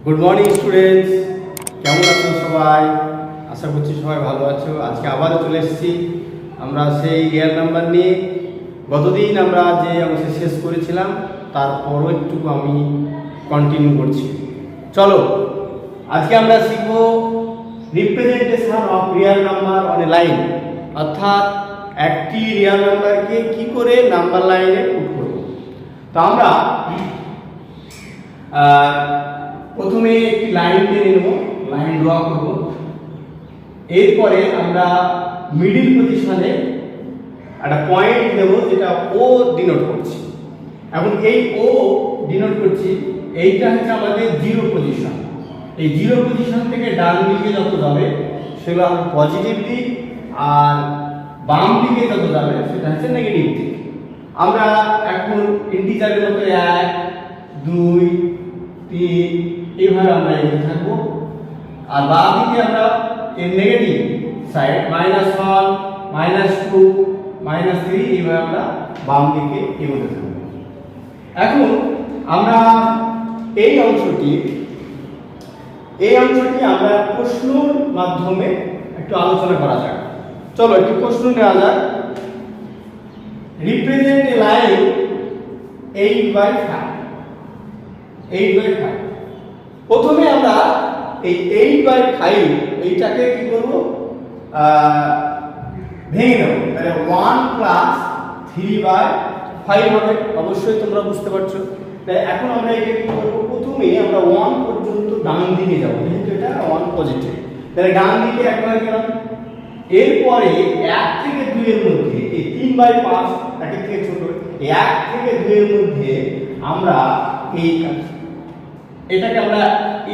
Good morning students, কেমন আছো সবাই? আশা করছি সবাই ভালো আছো। আজকে আবারও চলে এসেছি আমরা সেই ইয়ার নাম্বার নিয়ে। গতদিন আমরা যে অংশে শেষ করেছিলাম তারপরও একটু আমি কন্টিনিউ করছি। চলো আজকে আমরা শিখব representation of real number on a line, অর্থাৎ একটি রিয়েল নাম্বারকে কি করে নাম্বার লাইনে পুট করব। তো আমরা প্রথমে একটি লাইন টেনে নেব, লাইন ড্র করব। এরপরে আমরা মিডিল পজিশনে একটা পয়েন্ট দেব যেটা ও ডিনোট করছি। এখন এই ও ডিনোট করছি, এইটা হচ্ছে আমাদের জিরো পজিশন। এই জিরো পজিশন থেকে ডান দিকে যত যাবে সেগুলো আমরা পজিটিভ দিক, আর বাম দিকে যত যাবে সেটা হচ্ছে নেগেটিভ দিক। আমরা এখন ইন্টিজারের মতো 1 2 3 এইভাবে আমরা এগিয়ে থাকবো, আর বাম দিকে আমরা এর নেগেটিভ সাইড -1 -2 -3 এইভাবে আমরা বাম দিকে এগোতে থাকবো। এখন আমরা এই অংশটি আমরা প্রশ্নের মাধ্যমে একটু আলোচনা করা যাক। চলো একটি প্রশ্ন নেওয়া যাক। Represent a line 8/5। প্রথমে আমরা এই 8/5 এইটাকে কি করব, ভেঙে নেব। তাহলে 1 + 3/5 হবে। অবশ্যই তোমরা বুঝতে পারছো। তাই এখন আমরা এটা কি করব, প্রথমে আমরা 1 পর্যন্ত ডান দিকে যাব, যেহেতু এটা 1 পজিটিভ। তাহলে ডান দিকে একবার গেলাম। এরপরে 1 থেকে 2 এর মধ্যে এই 3/5 একের থেকে ছোট, 1 থেকে 2 এর মধ্যে আমরা এই এটাকে আমরা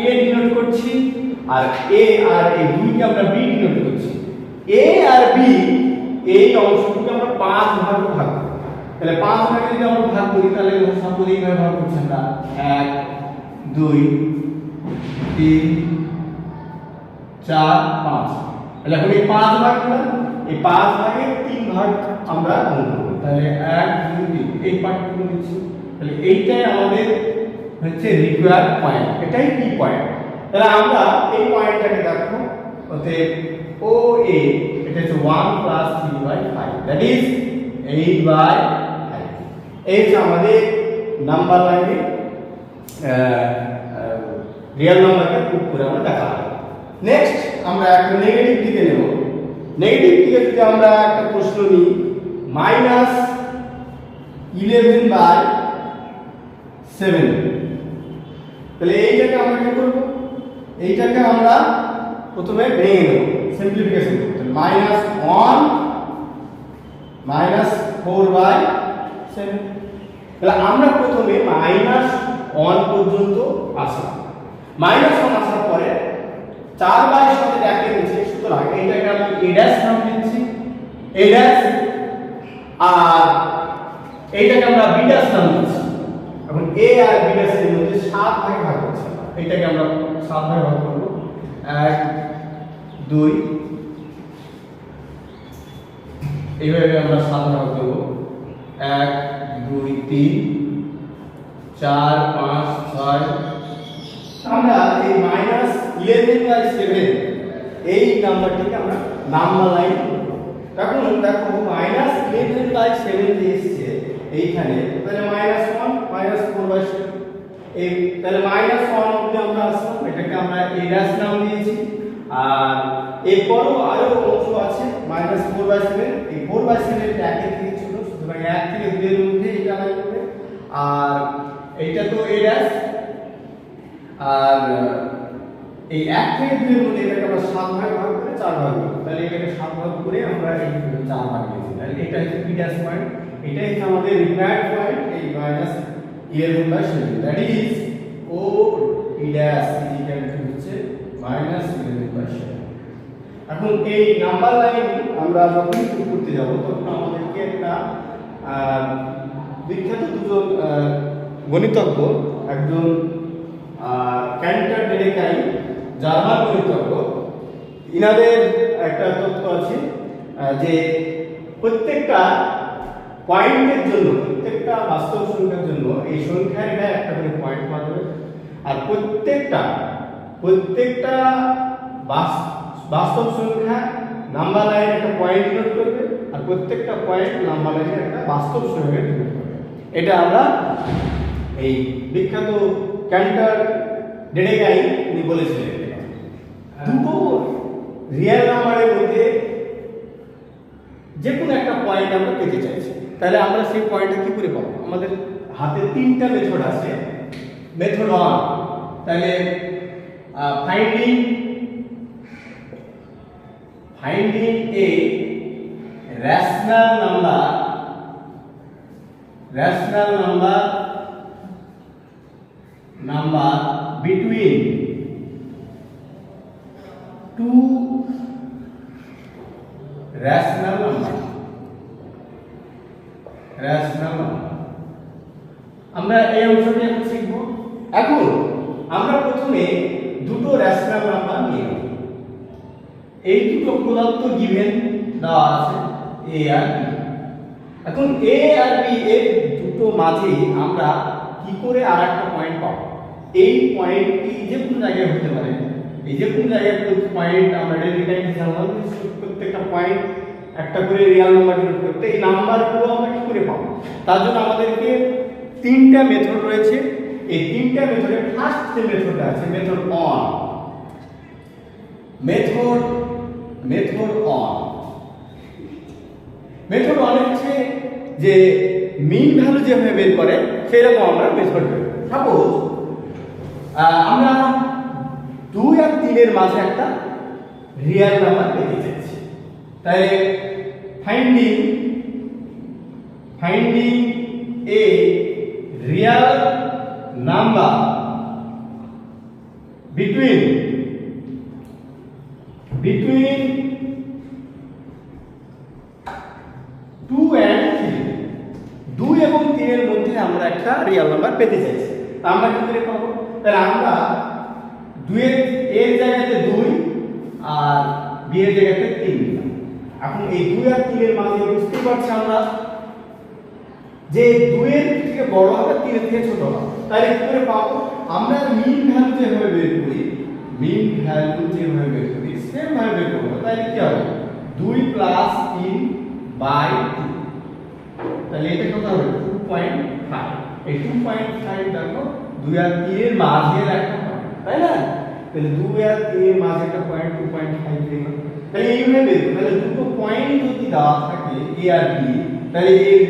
a ডিনোট করছি, আর a আর এই 2 কে আমরা b ডিনোট করছি। a আর b এই অংশটুকু আমরা 5 ভাগে ভাগ করব। তাহলে 5 ভাগে যদি আমরা ভাগ করি তাহলে সাম্প্রদায়িকভাবে ভাগ করছি আমরা 1 2 3 4 5। তাহলে এখন এই 5 ভাগ করলাম, এই 5 ভাগে 3 ভাগ আমরা গুণ করব। তাহলে 1 2 3 এই পার্টটুকু নিচ্ছি। তাহলে এইটাই আমাদের হচ্ছে রিকোয়ার্ড পয়েন্ট, এটাই কি পয়েন্ট। তাহলে আমরা এই পয়েন্টটাকে দেখো, অতএব ও এ এটা হচ্ছে 1 + 3/5, দ্যাট ইজ 8/5। এই যে আমাদের নাম্বার লাইনে রিয়েল নাম্বারকে পুট করে আমরা দেখাবো। নেক্সট আমরা একটা নেগেটিভ দিকে নেব। নেগেটিভ দিকে যদি আমরা একটা প্রশ্ন নিই, -11/7, তাহলে এইটাকে আমরা কি করব, এইটাকে আমরা প্রথমে ভেঙে নেব, সিম্পলিফিকেশন করব। -1 -4/7। তাহলে আমরা প্রথমে -1 পর্যন্ত আসলাম। -1 আসার পরে 4/7 দেখে নিচ্ছি, সুতরাং এইটাকে আমি a' নাম দিচ্ছি, a', আর এইটাকে আমরা b' নাম দিচ্ছি। এখন a আর b' এর মধ্যে 7 ভাগে ভাগ করছি। এইটাকে আমরা 7 ভাগে ভাগ করব। 1 2 এইভাবে আমরা 7 ভাগ করব। 1 2 3 4 5 6। আমরা এই -11/7 এই নাম্বারটিকে আমরা নাম্বার লাইন করব। এখন দেখো -11/7 যে এসেছে এইখানে, তাহলে -1 -4/7, এই তাহলে -1 অবধি আমরা আসলাম, এটাকে আমরা a' নাম দিয়েছি। আর এরপরও আরো অংশ আছে -4/7, এই 4/7 এর 1 এর থেকে ছোট, সুতরাং 1 থেকে 2 এর মধ্যে এটা লাগবে। আর এইটা তো a', আর এই 1 থেকে 2 এর মধ্যে এটাকে আমরা 7 ভাগ ভাগ করে 4 ভাগ করব। তাহলে এটাকে 7 ভাগ করে আমরা এই 4 ভাগ দিয়েছি। তাহলে এটা হচ্ছে b' পয়েন্ট, এটাই হচ্ছে আমাদের রিকোয়ার্ড পয়েন্ট, এই -11/7, দ্যাট ইজ ও b' হচ্ছে -11/7। এখন এই নাম্বার লাইন আমরা যখন শুরু করতে যাব তখন আমাদেরকে একটা বিখ্যাত দুজন গণিতজ্ঞ, একজন ক্যান্টার ডেরেকাই, জার্মান গণিতজ্ঞ, ইনাদের একটা তথ্য আছে যে প্রত্যেকটা পয়েন্টের জন্য, প্রত্যেকটা বাস্তব সংখ্যার জন্য এই সংখ্যার এটা একটা করে পয়েন্ট পাওয়া যাবে। আর প্রত্যেকটা বাস্তব সংখ্যা নাম্বার লাইনে একটা পয়েন্ট নোট করবে, আর প্রত্যেকটা পয়েন্ট নাম্বার লাইনে একটা বাস্তব সংখ্যা নোট করবে। এটা আমরা এই বিখ্যাত ক্যান্টার ডেডেগাই উনি বলেছিলেন দুটো রিয়েল নাম্বারের মধ্যে যে কোনো একটা পয়েন্ট আমরা পেতে চাইছি, তাহলে আমরা সেই পয়েন্টটা কি করে পাবো? আমাদের হাতে তিনটা মেথড আছে। মেথড 1, তাহলে finding a rational number between two rational number আমরা এই অংশটি এখন শিখব। এখন আমরা প্রথমে দুটো রেশনাল নাম্বার নিয়ে নেব। এই দুটো প্রদত্ত গিভেন দেওয়া আছে a আর b। এখন a আর b এর দুটো মাঝে আমরা কি করে আরেকটা পয়েন্ট পাবো? এই পয়েন্টটি যে কোন জায়গায় হতে পারে, এই যে কোন জায়গায় পয়েন্ট আমরা ডেলি টাইম হিসাবে প্রত্যেকটা পয়েন্ট একটা করে রিয়েল নাম্বার নোট করতে, এই নাম্বারগুলো আমরা কি করে পাবো? তার জন্য আমাদেরকে তিনটা মেথড রয়েছে। এই তিনটা মেথডের ফার্স্ট যে মেথডটা আছে মেথড 1, মেথড 1 হচ্ছে যে মিন ভ্যালু যেভাবে বের করে সেরকম আমরা মেথড বের করি। সাপোজ আমরা 2 আর 3 এর মাঝে একটা রিয়েল নাম্বার পেতে চাইছি, তাই finding a real number between 2 and 3, 2 এবং 3 এর মধ্যে আমরা একটা রিয়েল নাম্বার পেতে চাইছি। তা আমরা কি করে পাবো? তাহলে আমরা 2 এর জায়গাতে 2 আর b এর জায়গাতে 3 দিলাম। এখন এই 2 আর 3 এর মাঝে বুঝতে পারছি আমরা যে 2 এর থেকে বড় হবে 3 এর থেকে ছোট হবে। তাহলে কি করে পাবো? আমরা মিন ভ্যালু যেভাবে বের করি সেম ভাবে বের করব। তাহলে কি হবে? 2 প্লাস 3 বাই 2, তাহলে এটা কত হবে? 2.5। এই 2.5 দেখো 2 আর 3 এর মাঝের একটা পয়েন্ট, তাই না? তাহলে 2 আর 3 এর মাঝে একটা পয়েন্ট 2.5 দিলাম। তাহলে এইভাবে বের করব। তাহলে দুটো পয়েন্ট যদি দেওয়া থাকে a আর b, তাহলে এর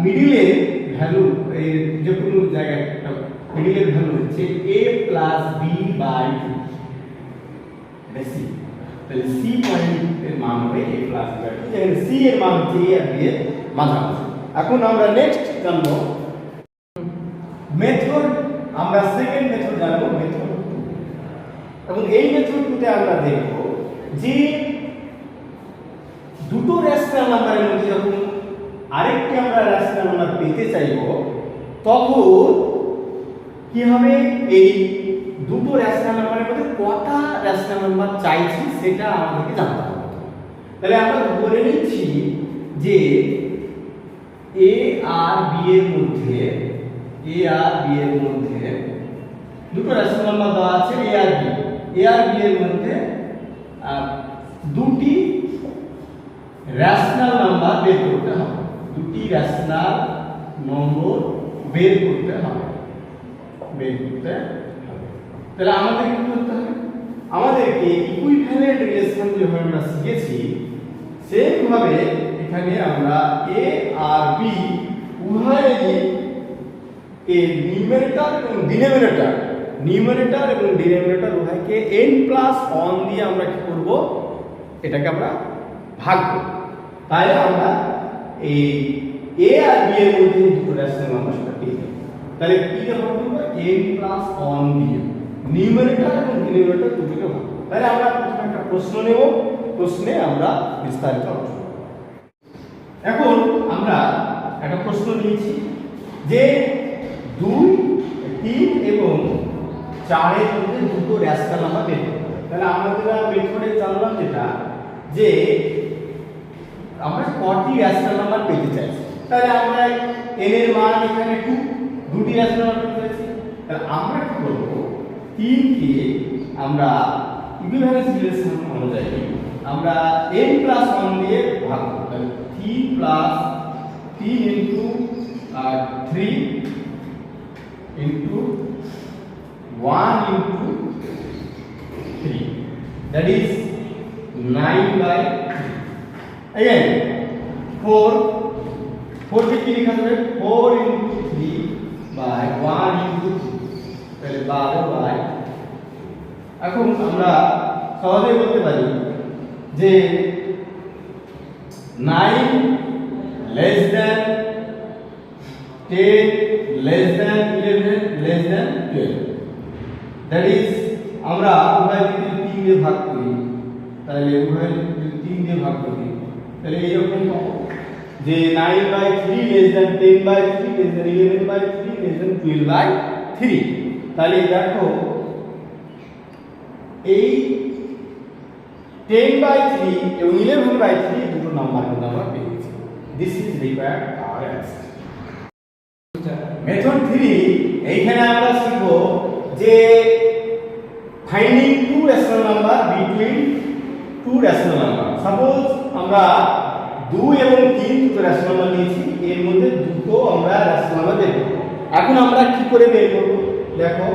মিডিলের ভ্যালু এই যে কোনো জায়গায় একটা মিডিলের ভ্যালু হচ্ছে a প্লাস b বাই 2, বেশি। তাহলে c পয়েন্টের মান হবে a প্লাস b বাই 2, যেখানে c এর মান হচ্ছে a আর b এর মাঝামাঝি। এখন আমরা নেক্সট জানব মেথড, আমরা সেকেন্ড মেথড জানব মেথড 2। এবং এই মেথড 2তে আমরা দেখব যে দুটো রেশনাল নাম্বারের মধ্যে যখন আরেকটি আমরা রেশনাল নাম্বার পেতে চাইব তখন কি হবে? এই দুটো রেশনাল নাম্বারের মধ্যে কটা রেশনাল নাম্বার চাইছি সেটা আমাদেরকে জানতে হবে। তাহলে আমরা ধরে নিচ্ছি যে a আর b এর মধ্যে দুটো রেশনাল নাম্বার দেওয়া আছে a আর b এর মধ্যে দুটি রেশনাল নাম্বার বের করতে হবে। তাহলে আমাদের কি করতে হবে? আমাদেরকে ইকুইভ্যালেন্ট রিলেশন যেভাবে আমরা শিখেছি সেম ভাবে এখানে আমরা a আর b উভয়েরই এর নিউমারেটর এবং ডিনোমিনেটর উভয়কে n+1 দিয়ে আমরা কি করব? এটাকে আমরা ভাগ করব। তাই আমরা এই a আর b এর মধ্যে দুটো রেশনাল নাম্বার সেটা পেয়ে যাব। তাহলে কি ভাগ করব? n+1 দিয়ে নিউমারেটর এবং ডিনোমিনেটর দুটোকে ভাগ করব। তাহলে আমরা প্রথমে একটা প্রশ্ন নেব, প্রশ্নে আমরা বিস্তারিত আলোচনা করব। এখন আমরা একটা প্রশ্ন নিয়েছি যে 2, 3 এবং 4 এর মধ্যে দুটো রেশনাল নাম্বার বের করতে হবে। তাহলে আমরা মেথডে জানলাম যেটা যে আমরা কটি রেশনাল নাম্বার পেতে চাইছি। তাহলে আমরা n এর মান এখানে 2, দুটি রেশনাল নাম্বার পেতে চাইছি। তাহলে আমরা কি করব 3 কে আমরা ইকুইভ্যালেন্স রিলেশন অনুযায়ী আমরা n+1 দিয়ে ভাগ করব। তাহলে 3 + 3 into 3 into 1 into 3, that is 9/3. Again 4 কে কি লেখা যাবে 4 ইনটু 3 বাই 1 ইনটু 3, তাহলে 12/। এখন আমরা সহজেই বলতে পারি যে 9 less than 10 less than 11 less than 12, that is আমরা উভয় দিকে 3 দিয়ে ভাগ করি, তাহলে উভয় দিকে 3 দিয়ে ভাগ করি, তাহলে এইরকম পাবো যে 9/3 less than 10/3 less than 11/3 less than 12/3। তাহলে দেখো এই 10/3 এবং 11/3 দুটো নাম্বার কিন্তু আমরা পেয়ে গেছি। This is required our answer. Method 3 এইখানে আমরা শিখব যে finding two rational number between two rational number. Suppose আমরা 2 এবং 3 দুটো রেশনাল নাম্বার নিয়েছি, এর মধ্যে দুটো আমরা রেশনাল নাম্বার বের করব। এখন আমরা কি করে বের করব? দেখো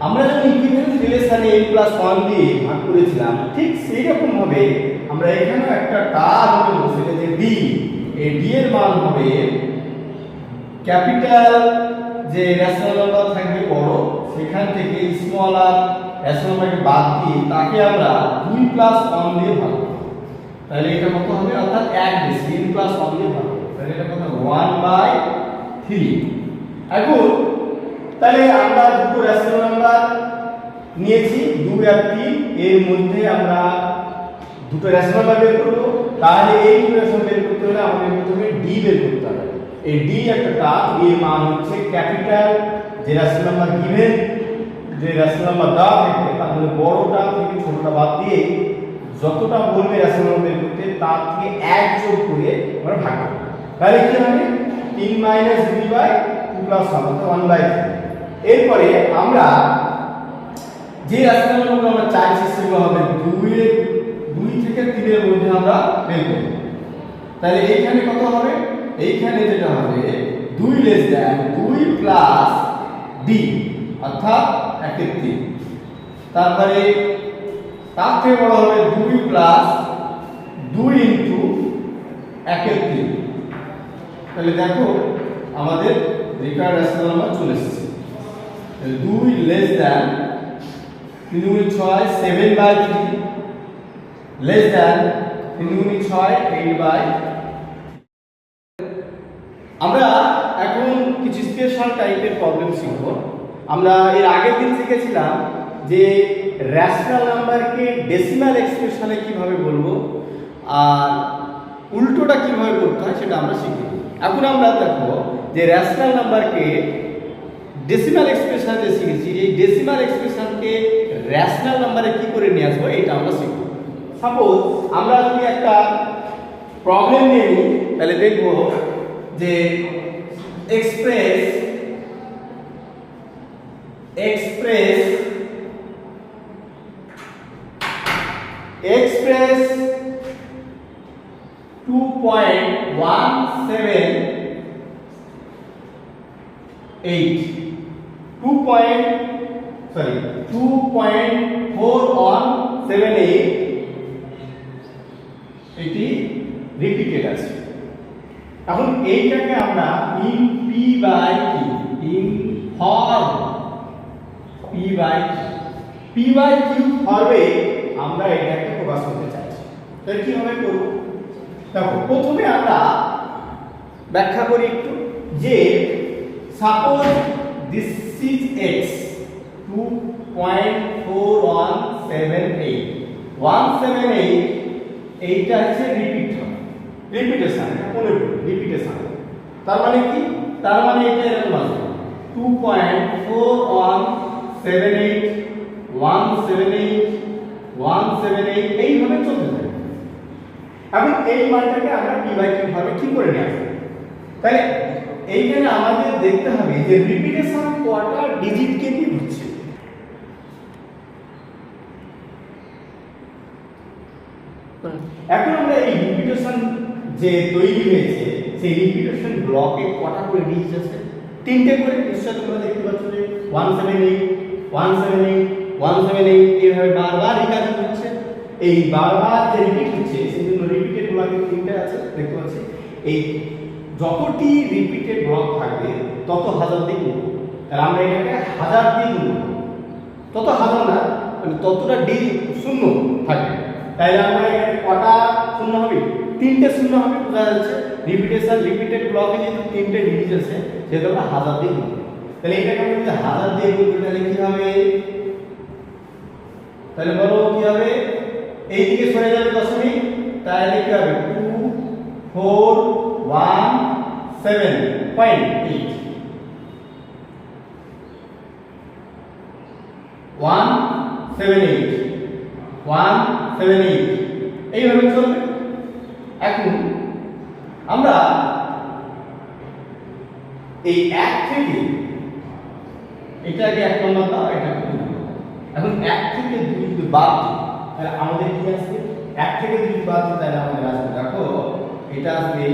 আমরা যখন ইকুইভ্যালেন্স রিলেশনে n+1 দিয়ে ভাগ করেছিলাম, ঠিক সেই রকম ভাবে আমরা এখানেও একটা টার্ম নেব, সেটা যে d। এই d এর মান হবে ক্যাপিটাল যে রেশনাল নাম্বার থাকবে বড়, সেখান থেকে স্মল আর রেশনাল নাম্বারকে বাদ দিয়ে তাকে আমরা 2+1 দিয়ে ভাগ করব। তাহলে এটা কত হবে? অর্থাৎ 1 বেশি n+1 দিয়ে ভাগ করব, তাহলে এটা কত 1/3। এখন তাহলে আমরা দুটো রেশনাল নাম্বার নিয়েছি 2 আর 3, এর মধ্যে আমরা দুটো রেশনাল নাম্বার বের করব। তাহলে এই দুটো রেশনাল বের করতে হলে আমাদের প্রথমে d বের করতে হবে। এই d একটা টার্ম, এর মান হচ্ছে ক্যাপিটাল যে রেশনাল নাম্বার গিভেন, যে রেশনাল নাম্বার দেওয়া থাকবে তার মধ্যে বড়টা থেকে ছোটটা বাদ দিয়ে যতটা বলবে রেশনাল নাম্বার বের করতে তার থেকে 1 যোগ করে আমরা ভাগ করব। তাহলে কি হবে 3 - 2/2+1 অর্থাৎ 1/3। এরপরে আমরা যে রেশনাল নাম্বার আমরা চাইছি সেগুলো হবে 2 থেকে 3 এর মধ্যে আমরা বের করব। তাহলে এইখানে কত হবে? এইখানে যেটা হবে 2 less than 2 plus d অর্থাৎ 1/3। তারপরে তার থেকে বড় হবে 2 plus 2 into 1/3। তাহলে দেখো আমাদের রিকোয়ার্ড রেশনাল নাম্বার চলে এসেছে। 2 less than 3 × 6 7/3 less than 3 × 6 8/। আমরা এখন কিছু স্পেশাল টাইপের প্রবলেম শিখব। আমরা এর আগের দিন শিখেছিলাম যে রেশনাল নাম্বারকে ডেসিমাল এক্সপ্রেশনে কিভাবে বলবো আর উল্টোটা কিভাবে করতে হয় সেটা আমরা শিখব। এখন আমরা দেখো যে রেশনাল নাম্বারকে ডেসিমাল এক্সপ্রেশনে শিখেছি, এই ডেসিমাল এক্সপ্রেশনকে রেশনাল নাম্বারে কি করে নিয়ে আসবো এটা আমরা শিখব। সাপোজ আমরা যদি একটা প্রবলেম নিয়ে নিই, তাহলে দেখব যে express 2.478 এটি রিপিটেড আছে। এখন এইটাকে আমরা in P by Q, in for P by Q ফর্মে আমরা এটাকে প্রকাশ করতে চাইছি। তাহলে কিভাবে করব? দেখো প্রথমে আমরা ব্যাখ্যা করি একটু যে সাপোজ দিস ইজ এক্স 2.4178 178 এইটা হচ্ছে রিপিটেশন, রিপিটেশন। তার মানে কি? তার মানে এটা এরকম আসবে 2.4178 178 178 এইভাবে চলতে থাকে। এখন এই মানটাকে আমরা পি বাই কিউ ভাবে কি করে নিয়ে আসবো? তাহলে এইখানে আমাদের দেখতে হবে যে রিপিটেশন কটা ডিজিটকে নিয়ে হচ্ছে। এখন আমরা এই রিপিটেশন যে তৈরি হয়েছে সেই রিপিটেশন ব্লকে কটা করে ডিজিট আছে? 3টে করে। নিশ্চয় তোমরা দেখতে পাচ্ছ যে 178 178 178 এইভাবে বারবার রিকার্ড হচ্ছে। এই বারবার যে রিপিট হচ্ছে সেজন্য রিপিটেড ব্লকে 3টে আছে দেখতে পাচ্ছি। এই যতটি রিপিটেড ব্লক থাকবে তত হাজার দিয়ে গুণ। তাহলে আমরা এটাকে হাজার দিয়ে গুণ করব। তত হাজার না, মানে ততটা ডি শূন্য থাকবে। তাহলে আমরা এখানে কটা শূন্য হবে? 3টে শূন্য হবে। বোঝা যাচ্ছে রিপিটেশন রিপিটেড ব্লকে যেহেতু 3টে ডিজিট আছে সেটা আমরা হাজার দিয়ে গুণ করব। তাহলে এটাকে আমরা যদি হাজার দিয়ে গুণ করি তাহলে কি হবে? তাহলে বলো কি হবে? এই দিকে সরে যাবে দশমিক, তাহলে কি হবে? 2417.8 178 178 এইভাবে চলবে। এখন আমরা এই 1 থেকে এটাকে 1 নম্বর দাও, এটাকে 2 নম্বর। এখন 1 থেকে 2 যদি বাদ দিই তাহলে আমাদের কি আসবে? 1 থেকে 2 যদি বাদ দিই তাহলে আমাদের আসবে, দেখো এটা আসবে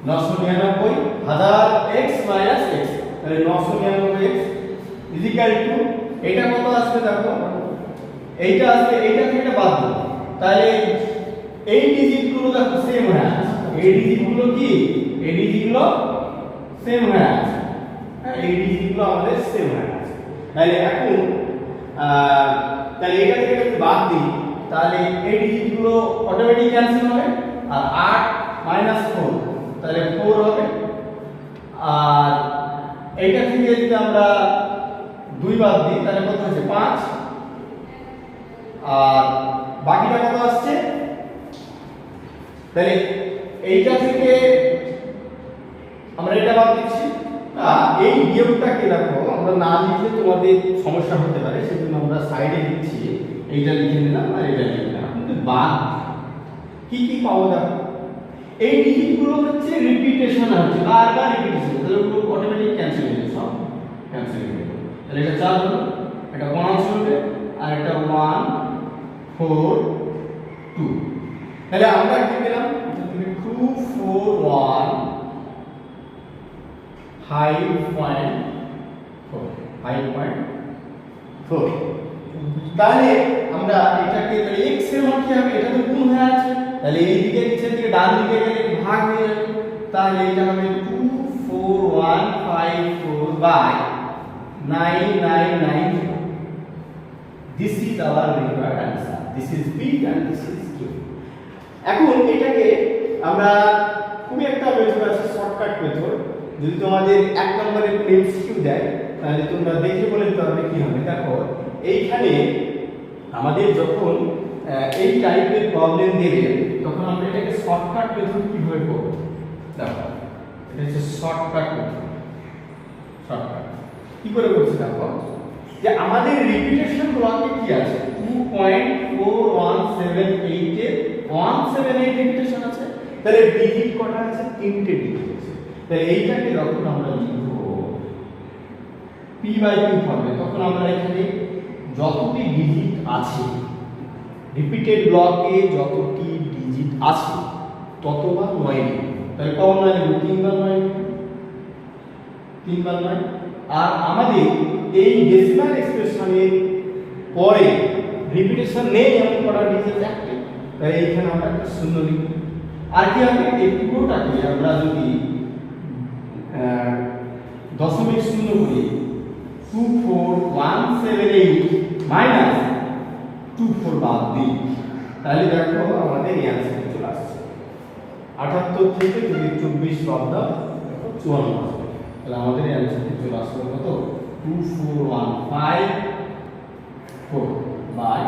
999 1000 x minus x। তাহলে 999x is equal to এটা কত আসবে? দেখো এইটা আসবে, এইটা থেকে বাদ দাও, তাহলে এই ডিজিটগুলো দেখো সেম হয়ে আছে। এই ডিজিটগুলো কি? এই ডিজিটগুলো সেম হয়ে আছে। হ্যাঁ, এই ডিজিটগুলো আমাদের সেম হয়ে আছে। তাহলে এখন তাহলে এটা থেকে যদি বাদ দিই তাহলে এই ডিজিটগুলো অটোমেটিক ক্যান্সেল হবে। আর 8 মাইনাস 4 তাহলে 4 হবে। আর এইটা থেকে যদি আমরা 2 বাদ দিই তাহলে কত হচ্ছে? 5। আর বাকিটা কত আসছে? তাহলে এইটা থেকে আমরা এটা বাদ দিচ্ছি। এই বিয়োগটাকে দেখো আমরা না লিখলে তোমাদের সমস্যা হতে পারে, সেজন্য আমরা সাইডে লিখছি। এইটা লিখে নিলাম আর এটা লিখে নিলাম। কিন্তু বাদ কি কি পাবো দেখো? এই ডিজিটগুলো হচ্ছে রিপিটেশন হচ্ছে, বারবার রিপিটেশন, তাহলে ওগুলো অটোমেটিক ক্যান্সেল হয়ে যাবে, সব ক্যান্সেল হয়ে যাবে। তাহলে এটা 4 হলো, এটা 1 আসবে আর এটা 1 4 2। তাহলে আমরা কি পেলাম? 241 5.4। তাহলে আমরা এটাকে তাহলে x এর মান কি হবে? এটা তো গুণ হয়ে আছে, তাহলে এই দিকে নিচের দিকে ডান দিকে গেলে ভাগ হয়ে যাবে। তাহলে এটা হবে 24154/999। This is our required answer. This is B and this is Q. এখন এটাকে আমরা খুবই একটা মেথড আছে, শর্টকাট মেথড। যদি তোমাদের 1 নম্বরের এমসিকিউ দেয় তাহলে তোমরা দেখে বলে দিতে হবে কি হবে। দেখো এইখানে আমাদের যখন এই টাইপের প্রবলেম দেবে তখন আমরা এটাকে শর্টকাট মেথড কিভাবে করব? দেখো এটা হচ্ছে শর্টকাট মেথড। শর্টকাট কি করে করছি দেখো, যে আমাদের রিপিটেশন ব্লকে কি আছে? 2.4178 এর 178 রিপিটেশন আছে। তাহলে ডিজিট কটা আছে? 3টে ডিজিট আছে। তাহলে এইটাকে যখন আমরা লিখব p/q হবে তখন আমরা এখানে যতটি ডিজিট আছে রিপিটেড ব্লকে যতটি ডিজিট আছে ততবার 9 লিখব। তাহলে কত 9 লিখব? 3 বার 9 লিখব, 3 বার 9। আর আমাদের এই ডেসিমাল এক্সপ্রেশনের পরে রিপিটেশন নেই এমন কটা ডিজিট? 1টি। তাই এখানে আমরা একটা শূন্য লিখব। আর কি হবে? এই পুরোটাকে আমরা যদি দশমিক শূন্য করি 24178 মাইনাস 24 বাদ দিই তাহলে দেখো আমাদের এই অ্যান্সার চলে আসছে। 78 থেকে যদি 24 বাদ দাও দেখো 54 আসবে। তাহলে আমাদের এই অ্যান্সারটি চলে আসবে কত? 24154/9